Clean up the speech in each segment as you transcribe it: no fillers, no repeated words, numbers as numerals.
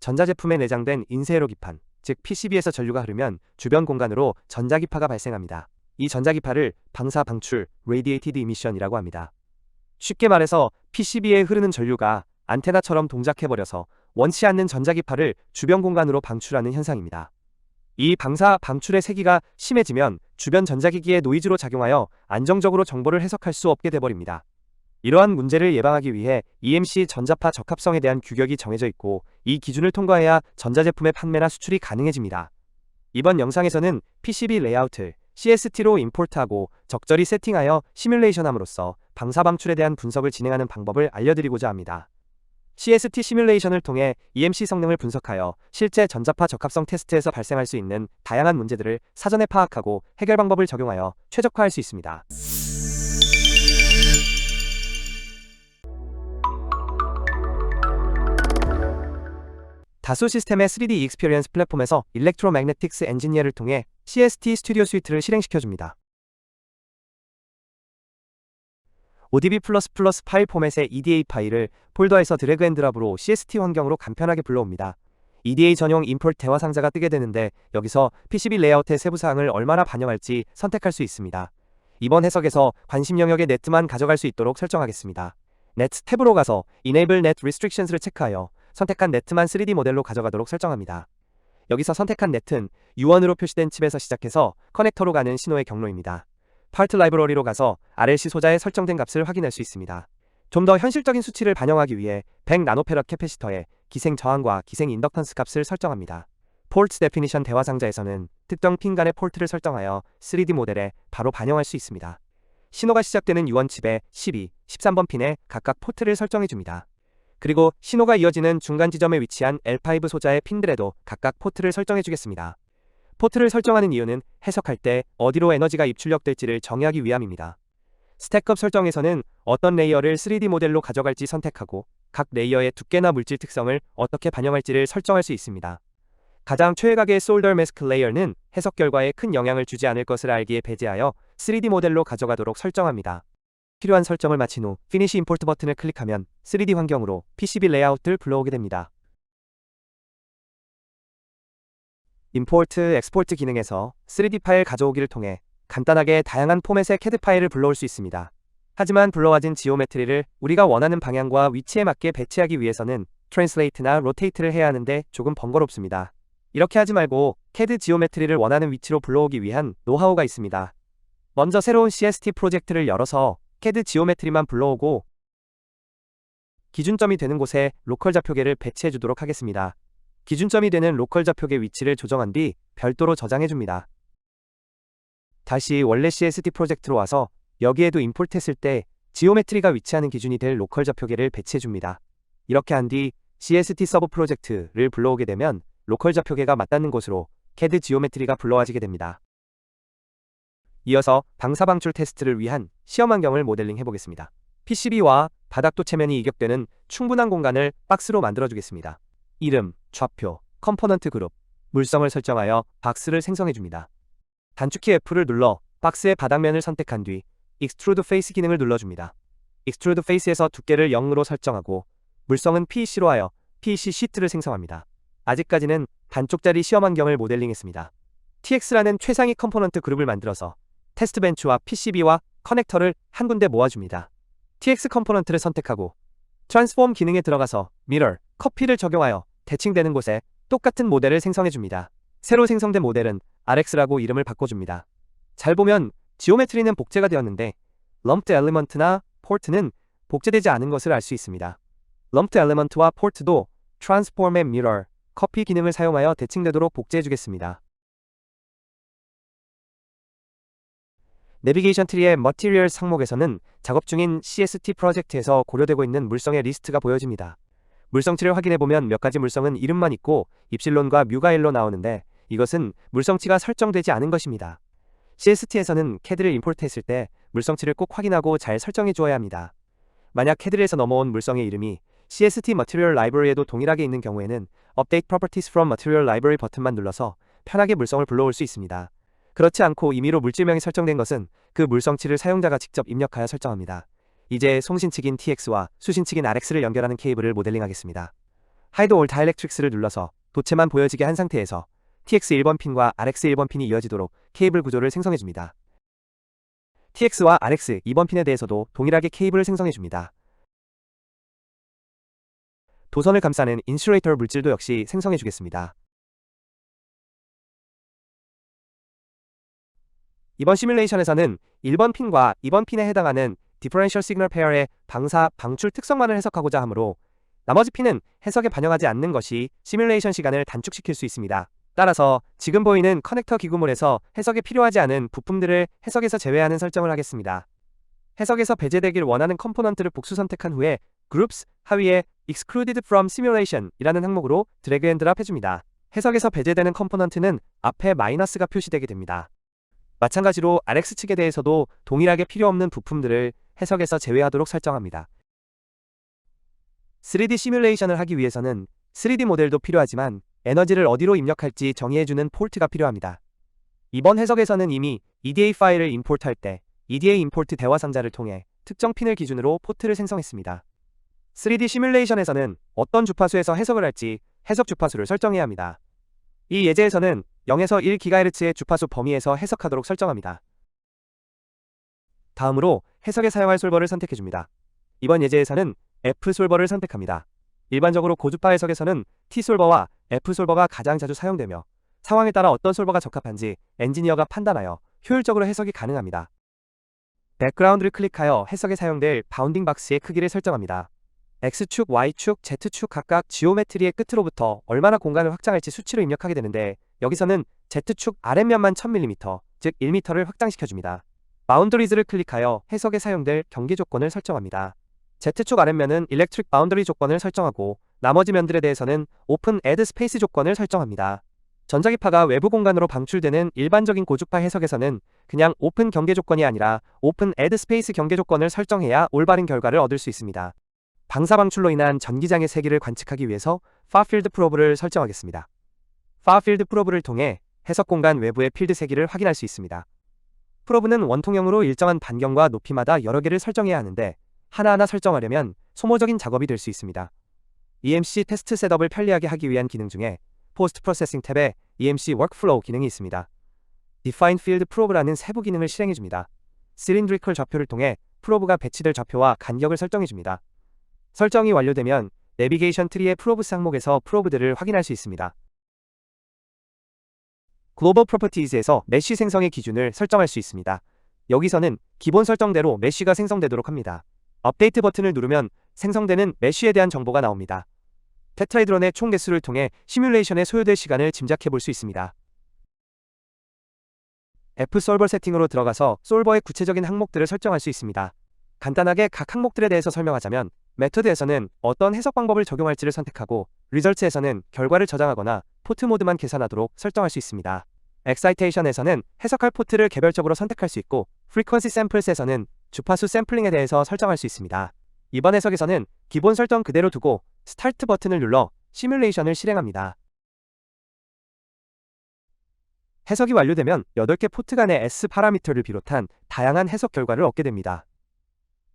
전자제품에 내장된 인쇄회로 기판, 즉 PCB에서 전류가 흐르면 주변 공간으로 전자기파가 발생합니다. 이 전자기파를 방사 방출, Radiated Emission이라고 합니다. 쉽게 말해서 PCB에 흐르는 전류가 안테나처럼 동작해버려서 원치 않는 전자기파를 주변 공간으로 방출하는 현상입니다. 이 방사 방출의 세기가 심해지면 주변 전자기기에 노이즈로 작용하여 안정적으로 정보를 해석할 수 없게 돼버립니다. 이러한 문제를 예방하기 위해 EMC 전자파 적합성에 대한 규격이 정해져 있고 이 기준을 통과해야 전자제품의 판매나 수출이 가능해집니다. 이번 영상에서는 PCB 레이아웃을 CST로 임포트하고 적절히 세팅하여 시뮬레이션함으로써 방사 방출에 대한 분석을 진행하는 방법을 알려드리고자 합니다. CST 시뮬레이션을 통해 EMC 성능을 분석하여 실제 전자파 적합성 테스트에서 발생할 수 있는 다양한 문제들을 사전에 파악하고 해결 방법을 적용하여 최적화할 수 있습니다. 다수 시스템의 3D 익스피리언스 플랫폼에서 일렉트로매그네틱스 엔지니어를 통해 CST 스튜디오 스위트를 실행시켜줍니다. ODB++ 파일 포맷의 EDA 파일을 폴더에서 드래그 앤 드랍으로 CST 환경으로 간편하게 불러옵니다. EDA 전용 임포트 대화 상자가 뜨게 되는데 여기서 PCB 레이아웃의 세부사항을 얼마나 반영할지 선택할 수 있습니다. 이번 해석에서 관심 영역의 네트만 가져갈 수 있도록 설정하겠습니다. 네트 탭으로 가서 Enable Net Restrictions를 체크하여 선택한 네트만 3D 모델로 가져가도록 설정합니다. 여기서 선택한 네트는 U1으로 표시된 칩에서 시작해서 커넥터로 가는 신호의 경로입니다. 파트 라이브러리로 가서 RLC 소자에 설정된 값을 확인할 수 있습니다. 좀 더 현실적인 수치를 반영하기 위해 100나노페럿 캐패시터에 기생 저항과 기생 인덕턴스 값을 설정합니다. 폴트 데피니션 대화 상자에서는 특정 핀 간의 폴트를 설정하여 3D 모델에 바로 반영할 수 있습니다. 신호가 시작되는 U1 칩에 12, 13번 핀에 각각 포트를 설정해줍니다. 그리고 신호가 이어지는 중간 지점에 위치한 L5 소자의 핀들에도 각각 포트를 설정해주겠습니다. 포트를 설정하는 이유는 해석할 때 어디로 에너지가 입출력될지를 정의하기 위함입니다. 스택업 설정에서는 어떤 레이어를 3D 모델로 가져갈지 선택하고 각 레이어의 두께나 물질 특성을 어떻게 반영할지를 설정할 수 있습니다. 가장 최애각의 솔더 매스크 레이어는 해석 결과에 큰 영향을 주지 않을 것을 알기에 배제하여 3D 모델로 가져가도록 설정합니다. 필요한 설정을 마친 후 Finish Import 버튼을 클릭하면 3D 환경으로 PCB 레이아웃을 불러오게 됩니다. 임포트, 엑스포트 기능에서 3D 파일 가져오기를 통해 간단하게 다양한 포맷의 CAD 파일을 불러올 수 있습니다. 하지만 불러와진 지오메트리를 우리가 원하는 방향과 위치에 맞게 배치하기 위해서는 트랜슬레이트나 로테이트를 해야 하는데 조금 번거롭습니다. 이렇게 하지 말고 CAD 지오메트리를 원하는 위치로 불러오기 위한 노하우가 있습니다. 먼저 새로운 CST 프로젝트를 열어서 CAD 지오메트리만 불러오고 기준점이 되는 곳에 로컬 좌표계를 배치해 주도록 하겠습니다. 기준점이 되는 로컬 좌표계 위치를 조정한 뒤 별도로 저장해줍니다. 다시 원래 CST 프로젝트로 와서 여기에도 임포트했을 때 지오메트리가 위치하는 기준이 될 로컬 좌표계를 배치해줍니다. 이렇게 한 뒤 CST 서브 프로젝트를 불러오게 되면 로컬 좌표계가 맞닿는 곳으로 CAD 지오메트리가 불러와지게 됩니다. 이어서 방사 방출 테스트를 위한 시험 환경을 모델링 해보겠습니다. PCB와 바닥도 체면이 이격되는 충분한 공간을 박스로 만들어주겠습니다. 이름, 좌표, 컴포넌트 그룹, 물성을 설정하여 박스를 생성해줍니다. 단축키 F를 눌러 박스의 바닥면을 선택한 뒤 Extrude Face 기능을 눌러줍니다. Extrude Face에서 두께를 0으로 설정하고 물성은 PEC로 하여 PEC 시트를 생성합니다. 아직까지는 반쪽짜리 시험 환경을 모델링했습니다. TX라는 최상위 컴포넌트 그룹을 만들어서 테스트 벤치와 PCB와 커넥터를 한 군데 모아줍니다. TX 컴포넌트를 선택하고 트랜스폼 기능에 들어가서 미러, 커피를 적용하여 대칭되는 곳에 똑같은 모델을 생성해줍니다. 새로 생성된 모델은 RX라고 이름을 바꿔줍니다. 잘 보면 지오메트리는 복제가 되었는데 럼프드 엘리먼트나 포트는 복제되지 않은 것을 알 수 있습니다. 럼프드 엘리먼트와 포트도 트랜스폼 앤 미러, 커피 기능을 사용하여 대칭되도록 복제해주겠습니다. 내비게이션 트리의 Materials 항목에서는 작업 중인 CST 프로젝트에서 고려되고 있는 물성의 리스트가 보여집니다. 물성치를 확인해보면 몇 가지 물성은 이름만 있고 입실론과 뮤가일로 나오는데 이것은 물성치가 설정되지 않은 것입니다. CST에서는 CAD를 임포트했을 때 물성치를 꼭 확인하고 잘 설정해 주어야 합니다. 만약 CAD에서 넘어온 물성의 이름이 CST Material Library에도 동일하게 있는 경우에는 Update Properties from Material Library 버튼만 눌러서 편하게 물성을 불러올 수 있습니다. 그렇지 않고 임의로 물질명이 설정된 것은 그 물성치를 사용자가 직접 입력하여 설정합니다. 이제 송신측인 TX와 수신측인 RX를 연결하는 케이블을 모델링하겠습니다. Hide All Dielectrics를 눌러서 도체만 보여지게 한 상태에서 TX 1번 핀과 RX 1번 핀이 이어지도록 케이블 구조를 생성해줍니다. TX와 RX 2번 핀에 대해서도 동일하게 케이블을 생성해줍니다. 도선을 감싸는 인슐레이터 물질도 역시 생성해주겠습니다. 이번 시뮬레이션에서는 1번 핀과 2번 핀에 해당하는 디퍼런셜 시그널 페어의 방사, 방출 특성만을 해석하고자 하므로 나머지 핀은 해석에 반영하지 않는 것이 시뮬레이션 시간을 단축시킬 수 있습니다. 따라서 지금 보이는 커넥터 기구물에서 해석에 필요하지 않은 부품들을 해석에서 제외하는 설정을 하겠습니다. 해석에서 배제되길 원하는 컴포넌트를 복수 선택한 후에 Groups 하위에 Excluded from Simulation 이라는 항목으로 드래그 앤 드랍 해줍니다. 해석에서 배제되는 컴포넌트는 앞에 마이너스가 표시되게 됩니다. 마찬가지로 RX 측에 대해서도 동일하게 필요 없는 부품들을 해석에서 제외하도록 설정합니다. 3D 시뮬레이션을 하기 위해서는 3D 모델도 필요하지만 에너지를 어디로 입력할지 정의해주는 폴트가 필요합니다. 이번 해석에서는 이미 EDA 파일을 임포트할 때 EDA 임포트 대화 상자를 통해 특정 핀을 기준으로 포트를 생성했습니다. 3D 시뮬레이션에서는 어떤 주파수에서 해석을 할지 해석 주파수를 설정해야 합니다. 이 예제에서는 0에서 1GHz의 주파수 범위에서 해석하도록 설정합니다. 다음으로 해석에 사용할 솔버를 선택해줍니다. 이번 예제에서는 F솔버를 선택합니다. 일반적으로 고주파 해석에서는 T솔버와 F솔버가 가장 자주 사용되며 상황에 따라 어떤 솔버가 적합한지 엔지니어가 판단하여 효율적으로 해석이 가능합니다. 백그라운드를 클릭하여 해석에 사용될 바운딩 박스의 크기를 설정합니다. X축, Y축, Z축 각각 지오메트리의 끝으로부터 얼마나 공간을 확장할지 수치로 입력하게 되는데 여기서는 Z축 아랫면만 1000mm, 즉 1m를 확장시켜줍니다. 바운더리즈를 클릭하여 해석에 사용될 경계 조건을 설정합니다. Z축 아랫면은 일렉트릭 바운더리 조건을 설정하고 나머지 면들에 대해서는 오픈 애드 스페이스 조건을 설정합니다. 전자기파가 외부 공간으로 방출되는 일반적인 고주파 해석에서는 그냥 오픈 경계 조건이 아니라 오픈 애드 스페이스 경계 조건을 설정해야 올바른 결과를 얻을 수 있습니다. 방사 방출로 인한 전기장의 세기를 관측하기 위해서 파필드 프로브를 설정하겠습니다. 파필드 프로브를 통해 해석 공간 외부의 필드 세기를 확인할 수 있습니다. 프로브는 원통형으로 일정한 반경과 높이마다 여러 개를 설정해야 하는데 하나하나 설정하려면 소모적인 작업이 될 수 있습니다. EMC 테스트 셋업을 편리하게 하기 위한 기능 중에 포스트 프로세싱 탭에 EMC 워크플로우 기능이 있습니다. Define Field Probe라는 세부 기능을 실행해줍니다. Cylindrical 좌표를 통해 프로브가 배치될 좌표와 간격을 설정해줍니다. 설정이 완료되면 내비게이션 트리의 프로브스 항목에서 프로브들을 확인할 수 있습니다. 글로벌 프로퍼티즈에서 메쉬 생성의 기준을 설정할 수 있습니다. 여기서는 기본 설정대로 메쉬가 생성되도록 합니다. 업데이트 버튼을 누르면 생성되는 메쉬에 대한 정보가 나옵니다. 테트라이드론의 총 개수를 통해 시뮬레이션에 소요될 시간을 짐작해 볼 수 있습니다. F솔버 세팅으로 들어가서 솔버의 구체적인 항목들을 설정할 수 있습니다. 간단하게 각 항목들에 대해서 설명하자면 메터드에서는 어떤 해석 방법을 적용할지를 선택하고 리절트에서는 결과를 저장하거나 포트 모드만 계산하도록 설정할 수 있습니다. 엑사이테이션에서는 해석할 포트를 개별적으로 선택할 수 있고 프리퀀시 샘플스에서는 주파수 샘플링에 대해서 설정할 수 있습니다. 이번 해석에서는 기본 설정 그대로 두고 스타트 버튼을 눌러 시뮬레이션을 실행합니다. 해석이 완료되면 8개 포트 간의 S 파라미터를 비롯한 다양한 해석 결과를 얻게 됩니다.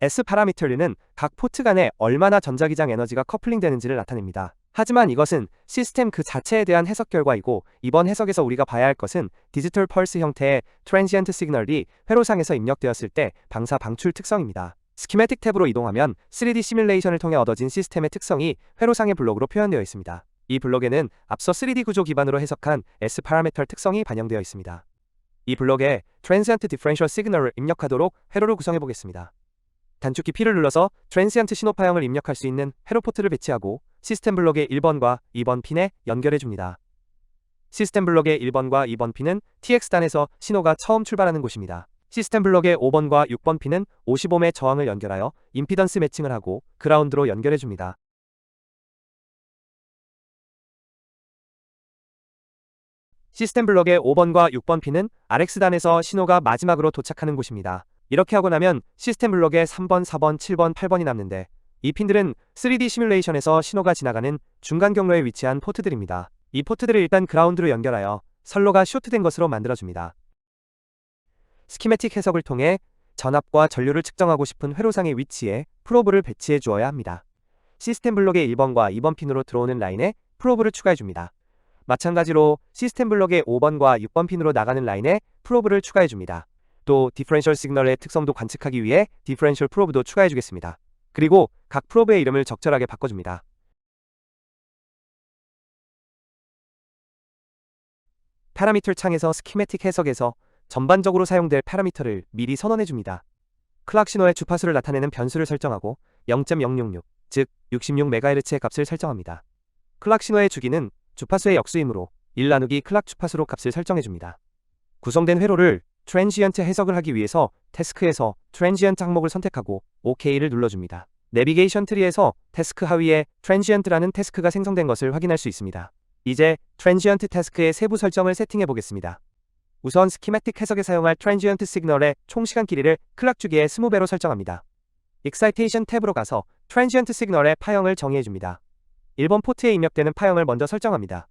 S 파라미터는 각 포트 간에 얼마나 전자기장 에너지가 커플링 되는지를 나타냅니다. 하지만 이것은 시스템 그 자체에 대한 해석 결과이고 이번 해석에서 우리가 봐야 할 것은 디지털 펄스 형태의 트랜지언트 시그널이 회로상에서 입력되었을 때 방사 방출 특성입니다. 스키매틱 탭으로 이동하면 3D 시뮬레이션을 통해 얻어진 시스템의 특성이 회로상의 블록으로 표현되어 있습니다. 이 블록에는 앞서 3D 구조 기반으로 해석한 S 파라미터 특성이 반영되어 있습니다. 이 블록에 트랜지언트 디퍼런셜 시그널을 입력하도록 회로를 구성해 보겠습니다. 단축키 P를 눌러서 트랜지언트 신호파형을 입력할 수 있는 회로 포트를 배치하고 시스템 블록의 1번과 2번 핀에 연결해 줍니다. 시스템 블록의 1번과 2번 핀은 TX단에서 신호가 처음 출발하는 곳입니다. 시스템 블록의 5번과 6번 핀은 50ohm의 저항을 연결하여 임피던스 매칭을 하고 그라운드로 연결해 줍니다. 시스템 블록의 5번과 6번 핀은 RX단에서 신호가 마지막으로 도착하는 곳입니다. 이렇게 하고 나면 시스템 블록에 3번, 4번, 7번, 8번이 남는데 이 핀들은 3D 시뮬레이션에서 신호가 지나가는 중간 경로에 위치한 포트들입니다. 이 포트들을 일단 그라운드로 연결하여 선로가 쇼트된 것으로 만들어줍니다. 스키매틱 해석을 통해 전압과 전류를 측정하고 싶은 회로상의 위치에 프로브를 배치해 주어야 합니다. 시스템 블록의 1번과 2번 핀으로 들어오는 라인에 프로브를 추가해줍니다. 마찬가지로 시스템 블록의 5번과 6번 핀으로 나가는 라인에 프로브를 추가해줍니다. 또 디퍼런셜 시그널의 특성도 관측하기 위해 디퍼런셜 프로브도 추가해주겠습니다. 그리고 각 프로브의 이름을 적절하게 바꿔줍니다. 파라미터 창에서 스키매틱 해석에서 전반적으로 사용될 파라미터를 미리 선언해줍니다. 클락 신호의 주파수를 나타내는 변수를 설정하고 0.066, 즉 66MHz의 값을 설정합니다. 클락 신호의 주기는 주파수의 역수이므로 1 나누기 클락 주파수로 값을 설정해줍니다. 구성된 회로를 트랜지언트 해석을 하기 위해서 태스크에서 트랜지언트 항목을 선택하고 OK를 눌러줍니다. 내비게이션 트리에서 태스크 하위에 트랜지언트라는 태스크가 생성된 것을 확인할 수 있습니다. 이제 트랜지언트 태스크의 세부 설정을 세팅해 보겠습니다. 우선 스키매틱 해석에 사용할 트랜지언트 시그널의 총 시간 길이를 클락 주기의 20배로 설정합니다. 익사이테이션 탭으로 가서 트랜지언트 시그널의 파형을 정의해줍니다. 1번 포트에 입력되는 파형을 먼저 설정합니다.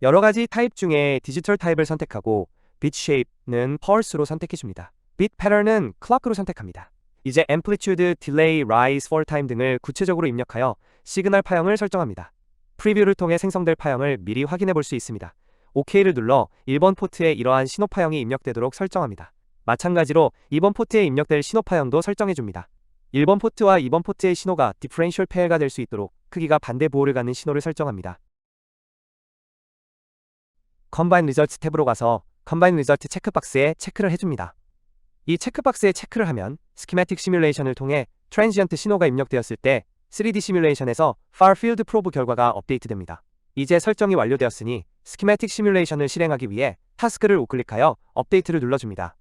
여러가지 타입 중에 디지털 타입을 선택하고 빛 쉐입는 펄스로 선택해줍니다. 빛 패턴은 클럭으로 선택합니다. 이제 앰플리튜드, 딜레이, 라이즈, 폴 타임 등을 구체적으로 입력하여 시그널 파형을 설정합니다. 프리뷰를 통해 생성될 파형을 미리 확인해 볼 수 있습니다. OK를 눌러 1번 포트에 이러한 신호 파형이 입력되도록 설정합니다. 마찬가지로 2번 포트에 입력될 신호 파형도 설정해줍니다. 1번 포트와 2번 포트의 신호가 디퍼런셜 페어가 될 수 있도록 크기가 반대 보호를 갖는 신호를 설정합니다. Combine Results 탭으로 가서 Combine Result 체크박스에 체크를 해줍니다. 이 체크박스에 체크를 하면 스키매틱 시뮬레이션을 통해 트랜지언트 신호가 입력되었을 때 3D 시뮬레이션에서 Far Field Probe 결과가 업데이트됩니다. 이제 설정이 완료되었으니 스키매틱 시뮬레이션을 실행하기 위해 타스크를 우클릭하여 업데이트를 눌러줍니다.